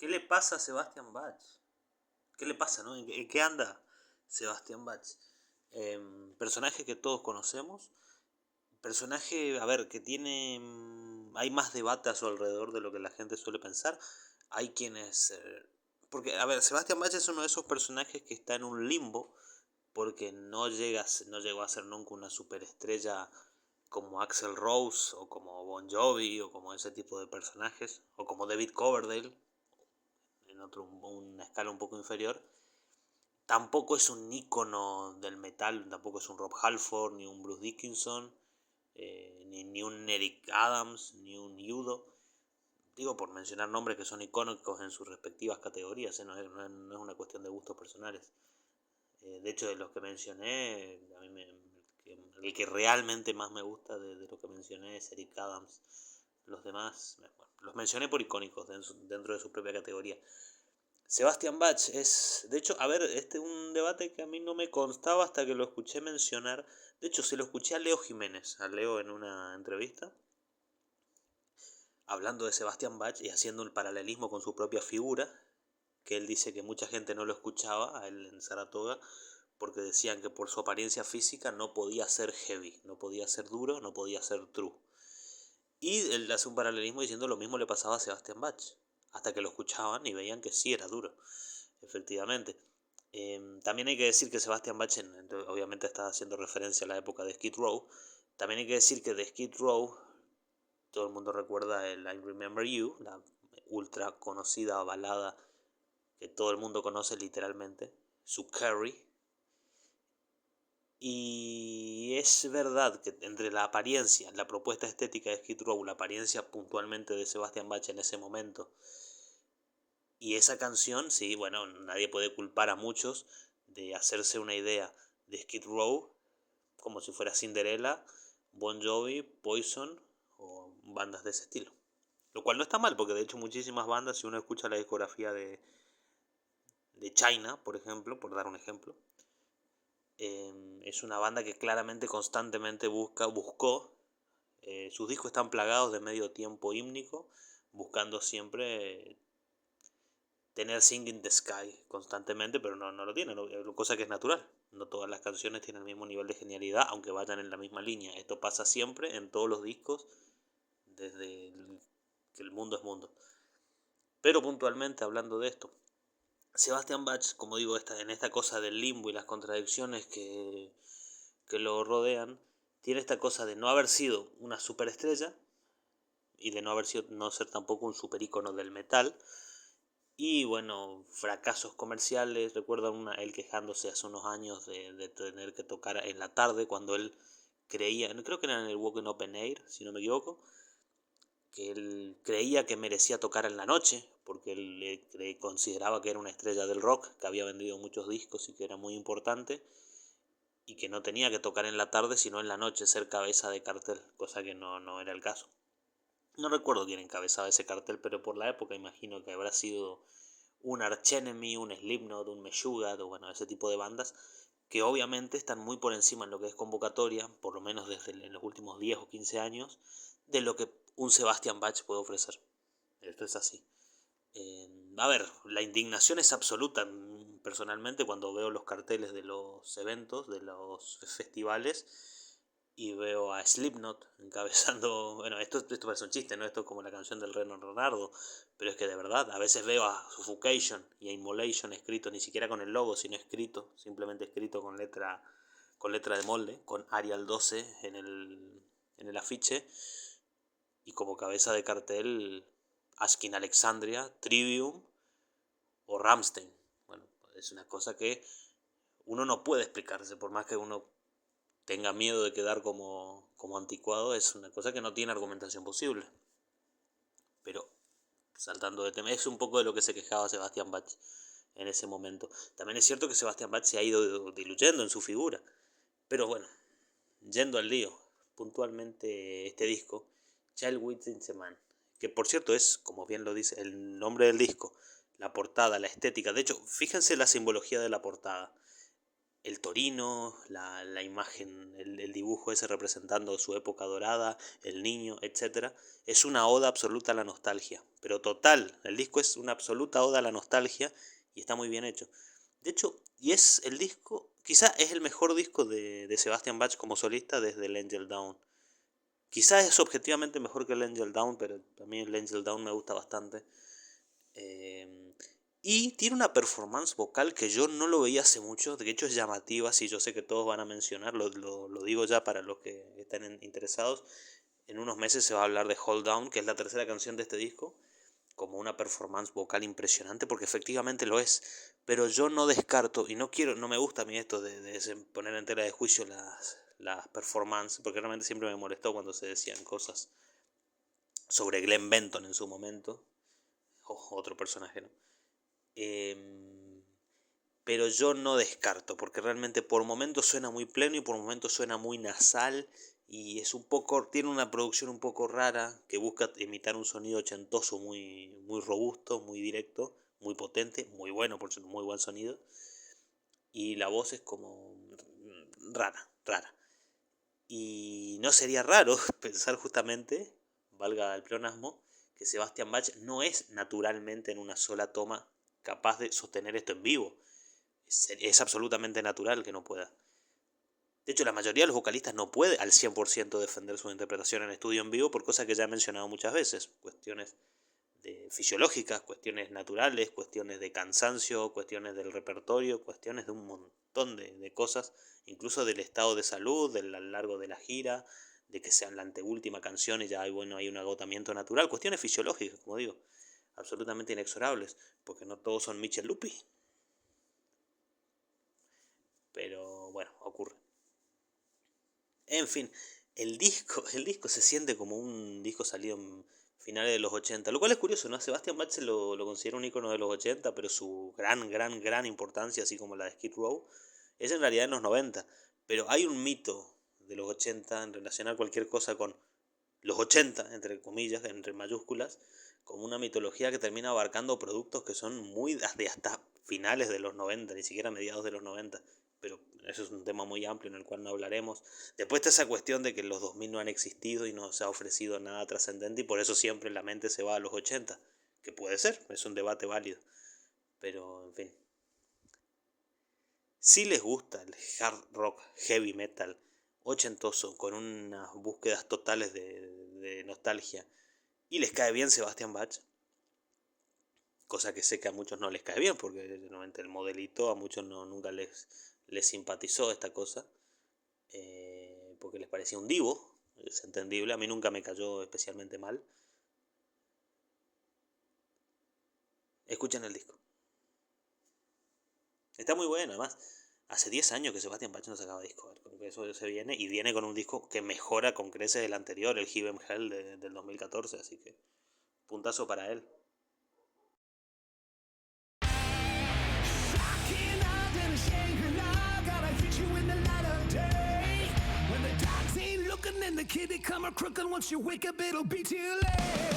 ¿Qué le pasa a Sebastian Bach? ¿Qué le pasa, no? ¿En qué anda Sebastian Bach? Personaje que todos conocemos. Personaje, a ver, que tiene... hay más debate a su alrededor de lo que la gente suele pensar. Hay quienes... porque, a ver, Sebastian Bach es uno de esos personajes que está en un limbo porque no llegó a ser nunca una superestrella como Axl Rose o como Bon Jovi o como ese tipo de personajes o como David Coverdale en una escala un poco inferior. Tampoco es un ícono del metal, tampoco es un Rob Halford, ni un Bruce Dickinson, ni un Eric Adams, ni un Udo. Digo por mencionar nombres que son icónicos en sus respectivas categorías, no es una cuestión de gustos personales. De hecho, de los que mencioné, a mí el que realmente más me gusta de lo que mencioné es Eric Adams. Los demás, bueno, los mencioné por icónicos dentro de su propia categoría. Sebastian Bach es, de hecho, a ver, este es un debate que a mí no me constaba hasta que lo escuché mencionar. De hecho, se lo escuché a Leo Jiménez, a Leo en una entrevista, hablando de Sebastian Bach y haciendo un paralelismo con su propia figura, que él dice que mucha gente no lo escuchaba a él en Saratoga, porque decían que por su apariencia física no podía ser heavy, no podía ser duro, no podía ser true. Y él hace un paralelismo diciendo lo mismo le pasaba a Sebastian Bach, hasta que lo escuchaban y veían que sí era duro, efectivamente. También hay que decir que Sebastian Bach, obviamente está haciendo referencia a la época de Skid Row, también hay que decir que de Skid Row todo el mundo recuerda el I Remember You, la ultra conocida balada que todo el mundo conoce literalmente, su Carrie. Y es verdad que entre la apariencia, la propuesta estética de Skid Row, la apariencia puntualmente de Sebastian Bach en ese momento, y esa canción, sí, bueno, nadie puede culpar a muchos de hacerse una idea de Skid Row como si fuera Cinderella, Bon Jovi, Poison o bandas de ese estilo. Lo cual no está mal, porque de hecho muchísimas bandas, si uno escucha la discografía de China, por ejemplo, por dar un ejemplo, es una banda que claramente, constantemente buscó, sus discos están plagados de medio tiempo hímnico, buscando siempre tener Singing the Sky constantemente, pero no lo tienen, cosa que es natural. No todas las canciones tienen el mismo nivel de genialidad, aunque vayan en la misma línea. Esto pasa siempre en todos los discos, desde que el mundo es mundo. Pero puntualmente hablando de esto, Sebastian Bach, como digo, en esta cosa del limbo y las contradicciones que lo rodean, tiene esta cosa de no haber sido una superestrella y de no ser tampoco un superícono del metal. Y bueno, fracasos comerciales. Recuerdo él quejándose hace unos años de tener que tocar en la tarde cuando él creía, creo que era en el Walking Open Air, si no me equivoco, que él creía que merecía tocar en la noche, porque él consideraba que era una estrella del rock, que había vendido muchos discos y que era muy importante, y que no tenía que tocar en la tarde, sino en la noche, ser cabeza de cartel, cosa que no era el caso. No recuerdo quién encabezaba ese cartel, pero por la época imagino que habrá sido un Arch Enemy, un Slipknot, un Meshuggah, o bueno, ese tipo de bandas que obviamente están muy por encima en lo que es convocatoria, por lo menos desde en los últimos 10 o 15 años, de lo que un Sebastian Bach puede ofrecer. Esto es así. A ver, la indignación es absoluta personalmente cuando veo los carteles de los eventos, de los festivales, y veo a Slipknot encabezando, bueno, esto parece un chiste, ¿no? Esto es como la canción del Reno Renardo, pero es que de verdad, a veces veo a Suffocation y a Immolation escrito ni siquiera con el logo, sino escrito, simplemente escrito con letra de molde, con Arial 12 en el afiche, y como cabeza de cartel Askin Alexandria, Trivium o Rammstein. Bueno, es una cosa que uno no puede explicarse, por más que uno tenga miedo de quedar como anticuado, es una cosa que no tiene argumentación posible. Pero, saltando de tema, es un poco de lo que se quejaba Sebastian Bach en ese momento. También es cierto que Sebastian Bach se ha ido diluyendo en su figura. Pero bueno, yendo al lío, puntualmente este disco, Child Within the Man, que por cierto es, como bien lo dice el nombre del disco, la portada, la estética. De hecho, fíjense la simbología de la portada. el Torino, la imagen, el dibujo ese representando su época dorada, el niño, etc. Es una oda absoluta a la nostalgia, pero total, el disco es una absoluta oda a la nostalgia y está muy bien hecho. De hecho, y es el disco, quizá es el mejor disco de Sebastian Bach como solista desde el Angel Down. Quizá es objetivamente mejor que el Angel Down, pero a mí el Angel Down me gusta bastante. Y tiene una performance vocal que yo no lo veía hace mucho, de hecho es llamativa, sí, yo sé que todos van a mencionar, lo digo ya para los que estén interesados. En unos meses se va a hablar de Hold Down, que es la tercera canción de este disco, como una performance vocal impresionante, porque efectivamente lo es. Pero yo no descarto, y no me gusta a mí esto de poner en tela de juicio las performances, porque realmente siempre me molestó cuando se decían cosas sobre Glenn Benton en su momento, otro personaje, ¿no? Pero yo no descarto, porque realmente por momentos suena muy pleno y por momentos suena muy nasal y es un poco, tiene una producción un poco rara que busca imitar un sonido ochentoso muy robusto, muy directo, muy potente, muy bueno, por cierto, muy buen sonido, y la voz es como rara. Y no sería raro pensar justamente, valga el pleonasmo, que Sebastian Bach no es naturalmente en una sola toma capaz de sostener esto en vivo. Es absolutamente natural que no pueda. De hecho, la mayoría de los vocalistas no puede al 100% defender su interpretación en estudio en vivo por cosas que ya he mencionado muchas veces. Cuestiones fisiológicas, cuestiones naturales, cuestiones de cansancio, cuestiones del repertorio, cuestiones de un montón de cosas, incluso del estado de salud, a lo largo de la gira, de que sea la anteúltima canción y ya hay un agotamiento natural, cuestiones fisiológicas, como digo, absolutamente inexorables, porque no todos son Michel Lupi. Pero bueno, ocurre. En fin, el disco se siente como un disco salido en finales de los 80, lo cual es curioso, ¿no? Sebastian Bach lo considera un icono de los 80, pero su gran importancia, así como la de Skid Row, es en realidad en los 90. Pero hay un mito de los 80 en relacionar cualquier cosa con los 80, entre comillas, entre mayúsculas, como una mitología que termina abarcando productos que son muy de hasta finales de los 90, ni siquiera mediados de los 90. Pero eso es un tema muy amplio en el cual no hablaremos. Después está esa cuestión de que los 2000 no han existido y no se ha ofrecido nada trascendente y por eso siempre la mente se va a los 80, que puede ser, es un debate válido. Pero, en fin. Si les gusta el hard rock, heavy metal, ochentoso, con unas búsquedas totales de nostalgia, y les cae bien Sebastian Bach, cosa que sé que a muchos no les cae bien, porque normalmente el modelito a muchos nunca les simpatizó esta cosa, porque les parecía un divo, es entendible, a mí nunca me cayó especialmente mal. Escuchen el disco. Está muy bueno, además. Hace 10 años que Sebastian Bach no sacaba disco. Eso se viene. Y viene con un disco que mejora con creces el anterior, el Heaven Hell del 2014. Así que puntazo para él. And the kitty come a crookin' once you wake up, it'll be too late.